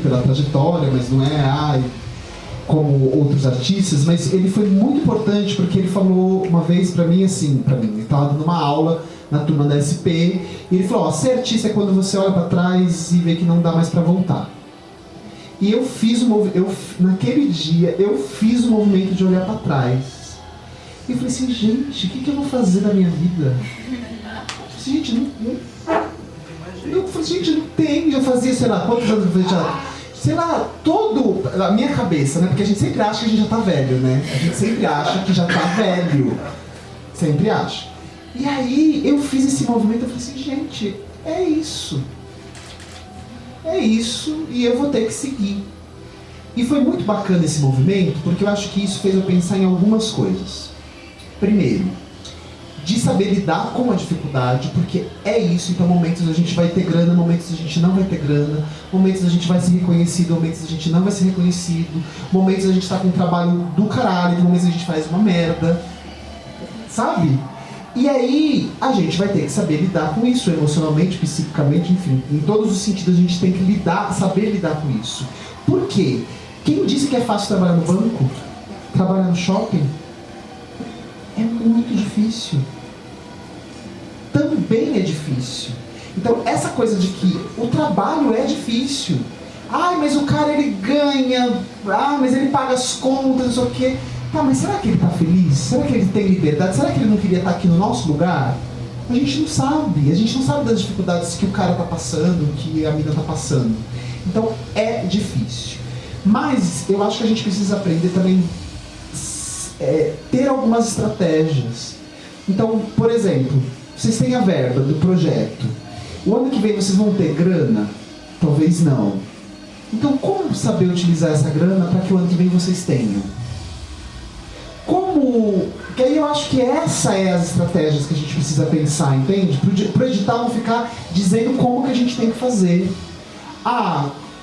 pela trajetória, mas não é como outros artistas, mas ele foi muito importante porque ele falou uma vez pra mim, ele estava dando uma aula na turma da SP, e ele falou, ser artista é quando você olha pra trás e vê que não dá mais pra voltar. E eu fiz naquele dia, eu fiz o movimento de olhar pra trás. E eu falei assim, gente, o que eu vou fazer da minha vida? Gente, não tem, já fazia, sei lá, quantos anos eu já... Sei lá, a minha cabeça, né? Porque a gente sempre acha que a gente já tá velho, né? A gente sempre acha que já tá velho. Sempre acha. E aí, eu fiz esse movimento, eu falei assim, gente, é isso. É isso, e eu vou ter que seguir. E foi muito bacana esse movimento, porque eu acho que isso fez eu pensar em algumas coisas. Primeiro, de saber lidar com a dificuldade, porque é isso, então momentos a gente vai ter grana, momentos a gente não vai ter grana, momentos a gente vai ser reconhecido, momentos a gente não vai ser reconhecido, momentos a gente tá com um trabalho do caralho, momentos a gente faz uma merda, sabe? E aí a gente vai ter que saber lidar com isso, emocionalmente, psiquicamente, enfim, em todos os sentidos a gente tem que saber lidar com isso. Por quê? Quem disse que é fácil trabalhar no banco? Trabalhar no shopping? É muito difícil. Também é difícil. Então, essa coisa de que o trabalho é difícil. Ai, mas o cara ele ganha. Ah, mas ele paga as contas, não sei o quê. Tá, mas será que ele tá feliz? Será que ele tem liberdade? Será que ele não queria estar aqui no nosso lugar? A gente não sabe. A gente não sabe das dificuldades que o cara tá passando, que a mina tá passando. Então, é difícil. Mas eu acho que a gente precisa aprender também ter algumas estratégias. Então, por exemplo, vocês têm a verba do projeto. O ano que vem vocês vão ter grana? Talvez não. Então, como saber utilizar essa grana para que o ano que vem vocês tenham? Que aí eu acho que essa é as estratégias que a gente precisa pensar, entende? Para o edital não ficar dizendo como que a gente tem que fazer.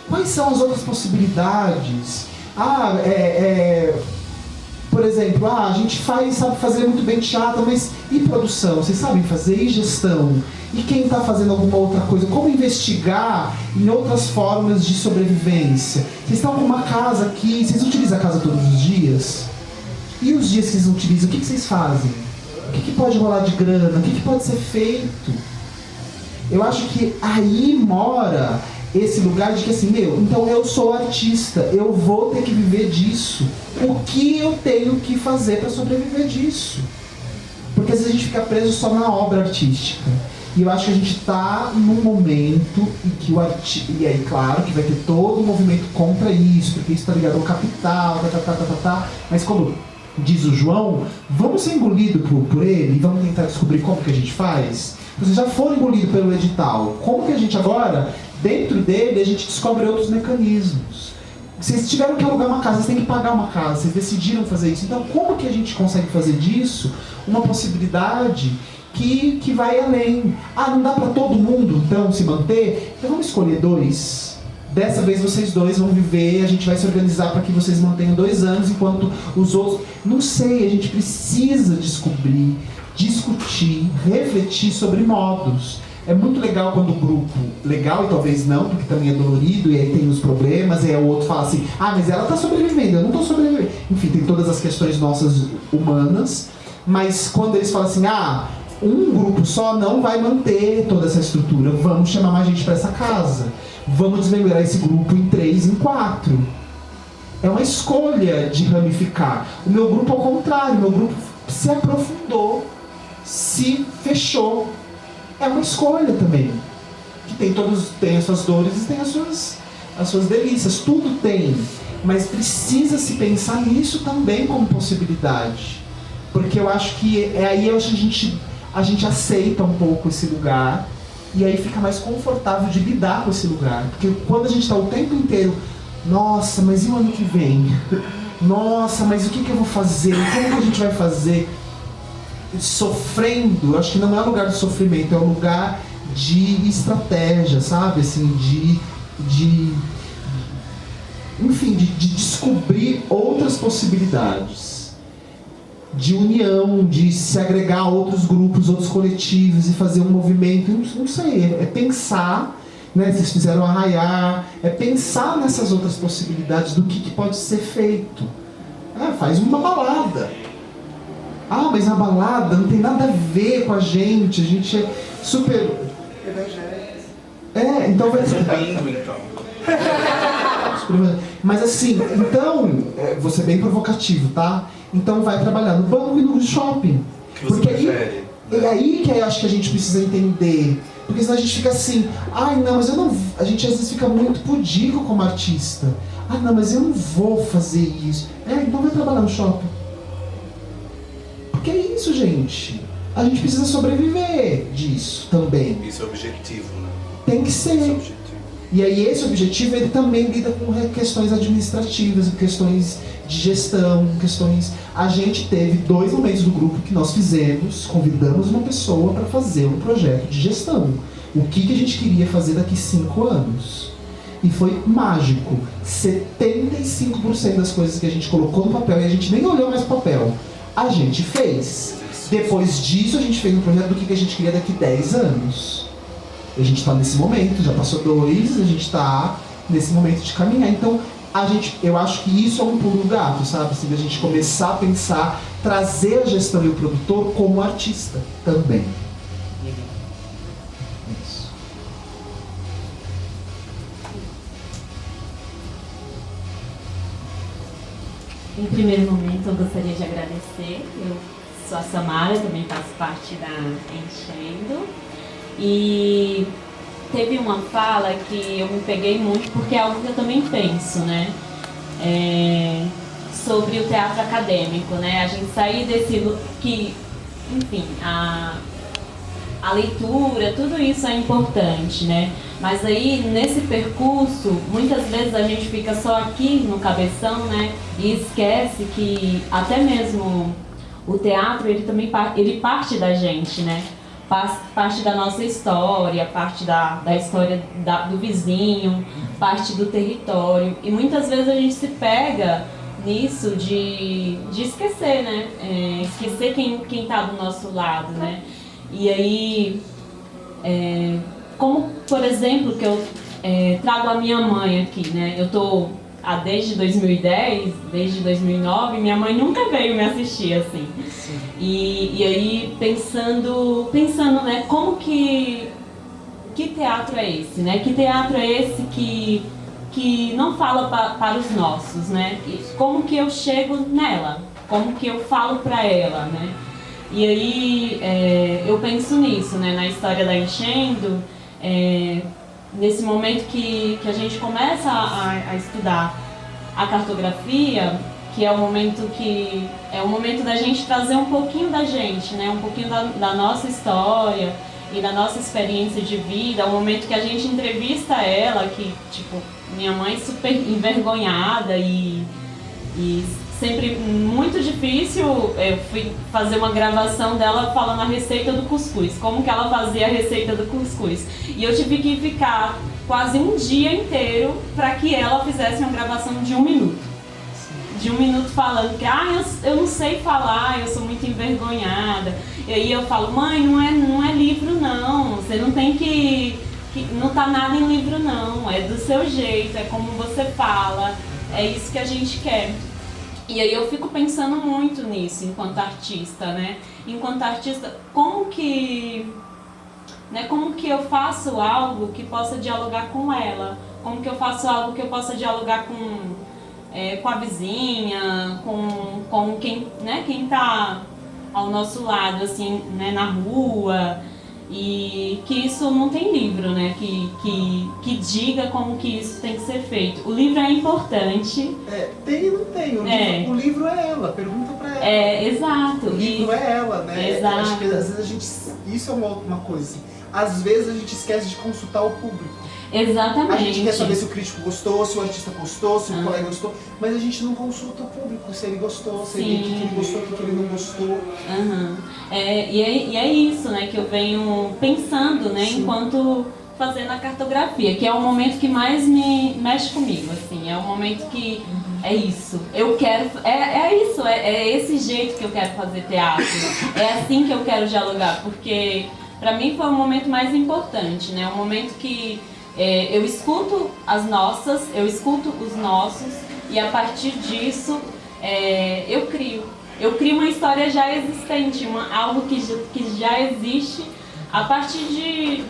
Quais são as outras possibilidades? Por exemplo, a gente sabe fazer muito bem teatro, mas e produção? Vocês sabem fazer? E gestão? E quem está fazendo alguma outra coisa? Como investigar em outras formas de sobrevivência? Vocês estão com uma casa aqui, vocês utilizam a casa todos os dias? E os dias que vocês utilizam, o que vocês fazem? O que pode rolar de grana? O que pode ser feito? Eu acho que aí mora esse lugar de que assim, então eu sou artista, eu vou ter que viver disso. O que eu tenho que fazer para sobreviver disso? Porque às vezes a gente fica preso só na obra artística. E eu acho que a gente está num momento em que e aí claro que vai ter todo um movimento contra isso, porque isso está ligado ao capital, mas como diz o João, vamos ser engolidos por ele e vamos tentar descobrir como que a gente faz? Vocês já foram engolidos pelo edital, como que a gente agora, dentro dele, a gente descobre outros mecanismos? Vocês tiveram que alugar uma casa, vocês têm que pagar uma casa, vocês decidiram fazer isso, então como que a gente consegue fazer disso uma possibilidade que vai além? Não dá para todo mundo então se manter? Então vamos escolher 2. Dessa vez vocês 2 vão viver, a gente vai se organizar para que vocês mantenham 2 anos, enquanto os outros... Não sei, a gente precisa descobrir, discutir, refletir sobre modos. É muito legal quando o grupo... Legal e talvez não, porque também é dolorido, e aí tem os problemas, e aí o outro fala assim, mas ela está sobrevivendo, eu não estou sobrevivendo. Enfim, tem todas as questões nossas humanas, mas quando eles falam assim, um grupo só não vai manter toda essa estrutura, vamos chamar mais gente para essa casa. Vamos desmembrar esse grupo em 3, em 4. É uma escolha de ramificar. O meu grupo, ao contrário, o meu grupo se aprofundou, se fechou. É uma escolha também. Que tem as suas dores e tem as suas delícias. Tudo tem. Mas precisa se pensar nisso também como possibilidade. Porque eu acho que aí a gente aceita um pouco esse lugar. E aí fica mais confortável de lidar com esse lugar. Porque quando a gente está o tempo inteiro, nossa, mas e o ano que vem? Nossa, mas o que eu vou fazer? Como que a gente vai fazer? Sofrendo, acho que não é lugar de sofrimento, é um lugar de estratégia, sabe? Assim, enfim, de descobrir outras possibilidades. De união, de se agregar a outros grupos, outros coletivos e fazer um movimento, não sei, é pensar né? Vocês fizeram Arraiar. É pensar nessas outras possibilidades do que pode ser feito. Faz uma balada. Mas a balada não tem nada a ver com a gente é super... então vai ser... Mas assim, então, vou ser bem provocativo, tá? Então vai trabalhar no banco e no shopping. Que você prefere? É aí que eu acho que a gente precisa entender. Porque senão a gente fica assim, não, mas eu não... A gente às vezes fica muito pudico como artista. Não, mas eu não vou fazer isso. Então vai trabalhar no shopping. Porque é isso, gente. A gente precisa sobreviver disso também. Isso é objetivo, né? Tem que ser. Isso é objetivo. E aí esse objetivo, ele também lida com questões administrativas, questões de gestão, questões... A gente teve 2 momentos do grupo que nós fizemos, convidamos uma pessoa para fazer um projeto de gestão. O que a gente queria fazer daqui 5 anos. E foi mágico. 75% das coisas que a gente colocou no papel, e a gente nem olhou mais pro papel, a gente fez. Depois disso, a gente fez um projeto do que a gente queria daqui 10 anos. A gente está nesse momento, já passou 2, a gente está nesse momento de caminhar. Então, eu acho que isso é um pulo do gato, sabe? Assim, a gente começar a pensar, trazer a gestão e o produtor como artista também. Isso. Em primeiro momento, eu gostaria de agradecer. Eu sou a Samara, também faço parte da Enchendo. E teve uma fala que eu me peguei muito, porque é algo que eu também penso, né? Sobre o teatro acadêmico, né? A gente sair desse... que, enfim, a leitura, tudo isso é importante, né? Mas aí, nesse percurso, muitas vezes a gente fica só aqui no cabeção, né? E esquece que até mesmo o teatro, ele também ele parte da gente, né? Parte da nossa história, parte da história do vizinho, parte do território. E muitas vezes a gente se pega nisso de esquecer, né? Esquecer quem está do nosso lado, né? E aí, como, por exemplo, que eu trago a minha mãe aqui, né? Eu tô desde 2010, desde 2009, minha mãe nunca veio me assistir, assim. E aí, pensando, né? Como que teatro é esse, né? Que teatro é esse que não fala para os nossos, né? E como que eu chego nela? Como que eu falo para ela, né? E aí, eu penso nisso, né? Na história da Enchendo, nesse momento que a gente começa a estudar a cartografia, que é o momento da gente trazer um pouquinho da gente, né? Um pouquinho da nossa história e da nossa experiência de vida, o momento que a gente entrevista ela, que, tipo, minha mãe super envergonhada e sempre muito difícil. Eu fui fazer uma gravação dela falando a receita do cuscuz, como que ela fazia a receita do cuscuz. E eu tive que ficar quase um dia inteiro para que ela fizesse uma gravação de 1 minuto. De 1 minuto falando que eu não sei falar, eu sou muito envergonhada. E aí eu falo, mãe, não é livro não, você não tem que não tá nada em livro não, é do seu jeito, é como você fala, é isso que a gente quer. E aí eu fico pensando muito nisso enquanto artista, né? Enquanto artista, como que eu faço algo que possa dialogar com ela? Como que eu faço algo que eu possa dialogar com a vizinha, com quem, né, quem tá ao nosso lado, assim, né, na rua, e que isso não tem livro, né, que diga como que isso tem que ser feito. O livro é importante. Tem e não tem. O livro é ela, pergunta pra ela. Exato. O livro é ela, né? Exato. Acho que às vezes isso é uma coisa assim. Às vezes a gente esquece de consultar o público. Exatamente. A gente quer saber se o crítico gostou, se o artista gostou, se o colega gostou, mas a gente não consulta o público, se ele gostou, se ele, o que ele gostou, o que ele não gostou. E é isso, né, que eu venho pensando, né, enquanto fazendo a cartografia, que é o momento que mais me mexe comigo, assim, é o momento que é isso, eu quero, é esse jeito que eu quero fazer teatro, é assim que eu quero dialogar, porque pra mim foi o momento mais importante, né, o momento que eu escuto as nossas, eu escuto os nossos, e a partir disso eu crio. Eu crio uma história já existente, algo que já existe a partir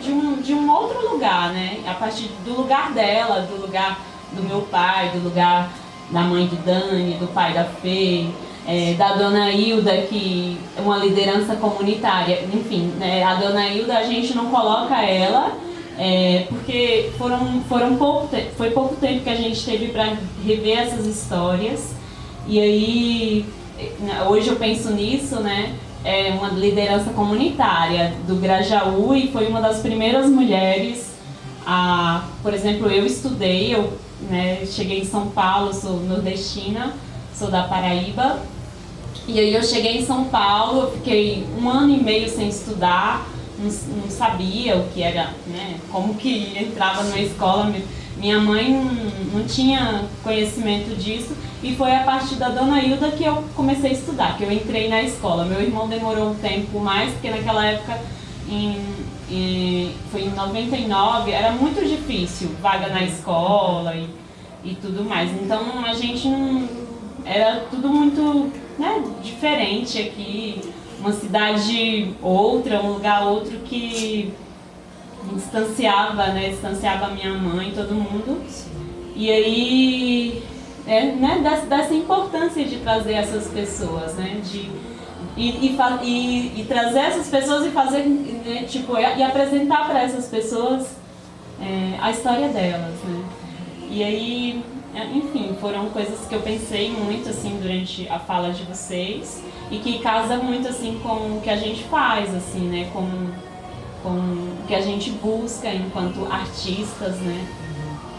de um outro lugar, né? A partir do lugar dela, do lugar do meu pai, do lugar da mãe do Dani, do pai da Fê, da Dona Hilda, que é uma liderança comunitária. Enfim, né? A Dona Hilda, a gente não coloca ela, porque foi pouco tempo que a gente teve para rever essas histórias. E aí, hoje eu penso nisso, né? É uma liderança comunitária do Grajaú, e foi uma das primeiras mulheres por exemplo, eu estudei, né, cheguei em São Paulo, sou nordestina, sou da Paraíba, e aí eu cheguei em São Paulo, eu fiquei 1 ano e meio sem estudar, não sabia o que era, né, como que entrava numa escola, minha mãe não tinha conhecimento disso, e foi a partir da Dona Hilda que eu comecei a estudar, que eu entrei na escola. Meu irmão demorou um tempo mais, porque naquela época, foi em 99, era muito difícil, vaga na escola e tudo mais. Então a gente não... Era tudo muito, né, diferente aqui, uma cidade outra, um lugar outro que distanciava a minha mãe, todo mundo. E aí, né, dessa importância de trazer essas pessoas, né, e trazer essas pessoas e fazer, né, tipo, e apresentar para essas pessoas a história delas, né. E aí, enfim, foram coisas que eu pensei muito, assim, durante a fala de vocês, e que casa muito, assim, com o que a gente faz, assim, né, com o que a gente busca enquanto artistas, né.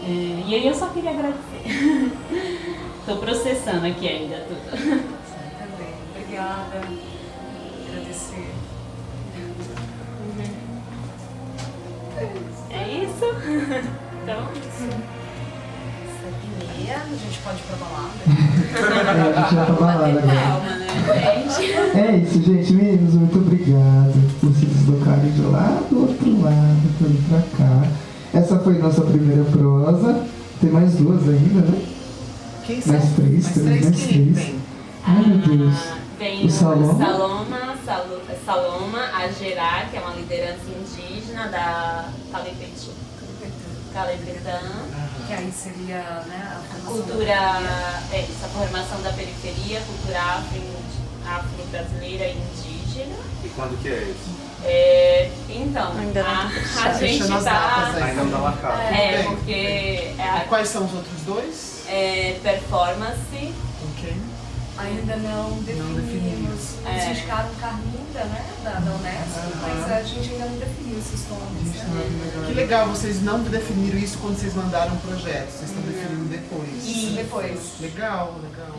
E aí eu só queria agradecer. Estou processando aqui ainda tudo. Também. Obrigada. Agradecer. É isso? Então... 7h30, a gente pode ir pra balada. A gente vai pra balada agora. Calma, né, gente? É isso, gente. Meninos, muito obrigado por se deslocarem de lá do outro lado, por vir pra cá. Essa foi nossa primeira prosa. Tem mais 2 ainda, né? Quem são? Mais 3, mais 3. Ai, meu Deus. Vem O Saloma? Saloma, a Gerá, que é uma liderança indígena da Calebretã. Que aí seria, né, a formação Cultura, da a formação da periferia, cultura afro-brasileira e indígena. E quando que é isso? Então, Ainda não a fechado. gente Fechando as datas aí. Ainda não dá marcado. É, porque Quais são os outros 2? performance. Ok. Ainda não definimos. Eles indicaram Carminda, né, da Unesco, mas a gente ainda não definiu esses nomes. Né? Que legal, vocês não definiram isso quando vocês mandaram o projeto, vocês estão definindo depois. Isso, depois. Legal, legal.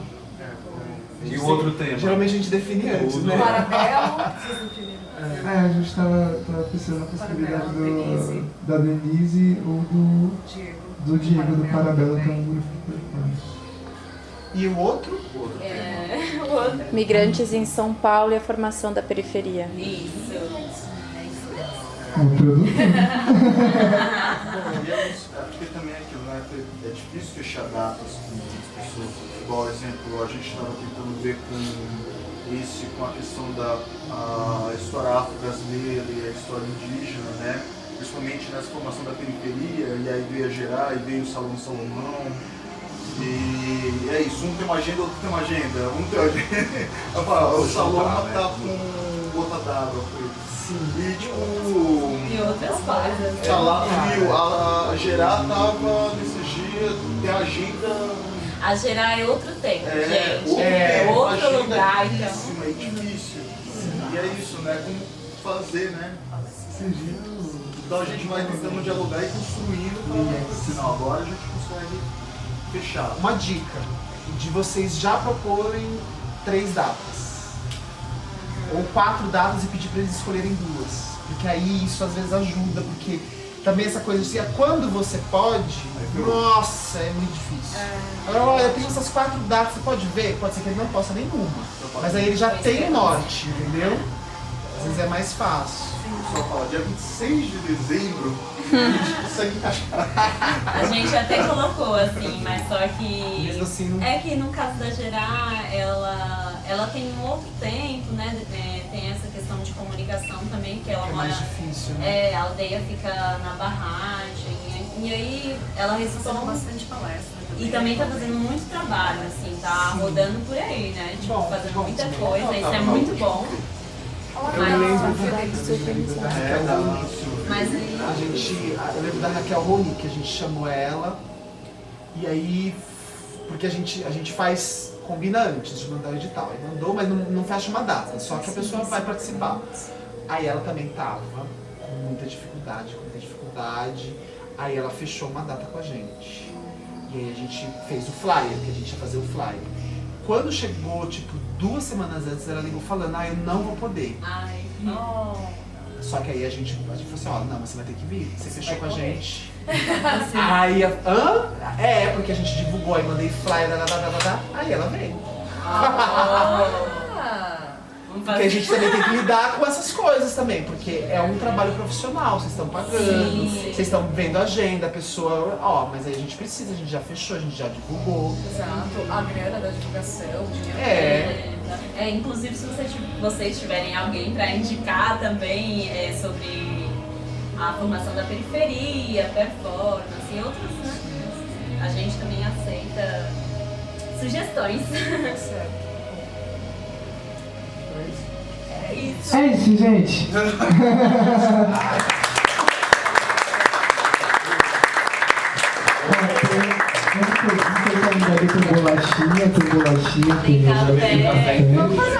E o outro tema? Geralmente a gente define antes, né? Parabelo, vocês definiram. A gente tava pensando na possibilidade Denise. da Denise ou do Diego do Parabelo, que é um grupo de performance. E o outro? O outro tema. O outro. Migrantes em São Paulo e a formação da periferia. Isso. O produto? Porque também é aquilo, né? É difícil fechar datas com as pessoas. Igual, exemplo, a gente estava tentando ver com a questão da história afro-brasileira e a história indígena, né? Principalmente nessa formação da periferia, e aí veio a Gerá, e veio o Salomão. E é isso, um tem uma agenda, outro tem uma agenda. Um tem uma agenda. Eu falo, o Saloma tá com gota d'água. Sim. E tipo. E outras coisas. A Gerá tava nesses dias, tem a agenda. A Gerá é outro tempo, gente. Uma Outro agenda lugar, então. riquíssima e difícil. E é isso, né? Como fazer, né? Então a gente vai tentando dialogar e construindo para o final. Agora a gente consegue fechar. Uma dica de vocês já proporem 3 datas. Ou 4 datas e pedir para eles escolherem 2. Porque aí isso às vezes ajuda, porque também essa coisa assim, quando você pode, nossa, é muito difícil. Agora, olha, eu tenho essas 4 datas, você pode ver? Pode ser que ele não possa nenhuma. Mas aí ele já tem o norte, entendeu? Às vezes é mais fácil. o pessoal fala dia 26 de dezembro, a gente consegue encaixar. A gente até colocou assim, mas só que. Mesmo assim, não... É que no caso da Gerá, ela tem um outro tempo, né? Tem essa questão de comunicação também, que ela é mora. mais difícil, né? A aldeia fica na barragem. E aí ela Fazendo responde. bastante palestra. E também tá fazendo muito trabalho, assim, tá rodando por aí, né? Tipo, Bom, fazendo bom muita também. coisa, isso é muito bom. Eu me lembro da É, Raquel da Rony. Mas aí. Eu lembro da Raquel Rony, que a gente chamou ela. E aí, porque a gente faz, combina antes de mandar o edital. Aí mandou, mas não fecha uma data, só que a pessoa vai participar. Aí ela também tava com muita dificuldade. Aí ela fechou uma data com a gente. E aí a gente fez o flyer, que a gente ia fazer o flyer. Quando chegou, tipo, 2 semanas antes, ela ligou falando, eu não vou poder. Ai, Só que aí a gente falou assim, não, mas você vai ter que vir, você fechou com a correr. gente. Aí, porque a gente divulgou, aí mandei flyer, aí ela veio. vamos Porque a gente também tem que lidar com essas coisas também, porque é um trabalho profissional, vocês estão pagando, vocês estão vendo a agenda, a pessoa, mas aí a gente precisa, a gente já fechou, a gente já divulgou. Exato, a grana da divulgação, o dinheiro. Inclusive, se vocês tiverem alguém para indicar também sobre a formação da periferia, performance e outros, né? A gente também aceita sugestões. Certo. É isso. É isso, gente. Tem bolachinha, tem Tem café. Vamos fazer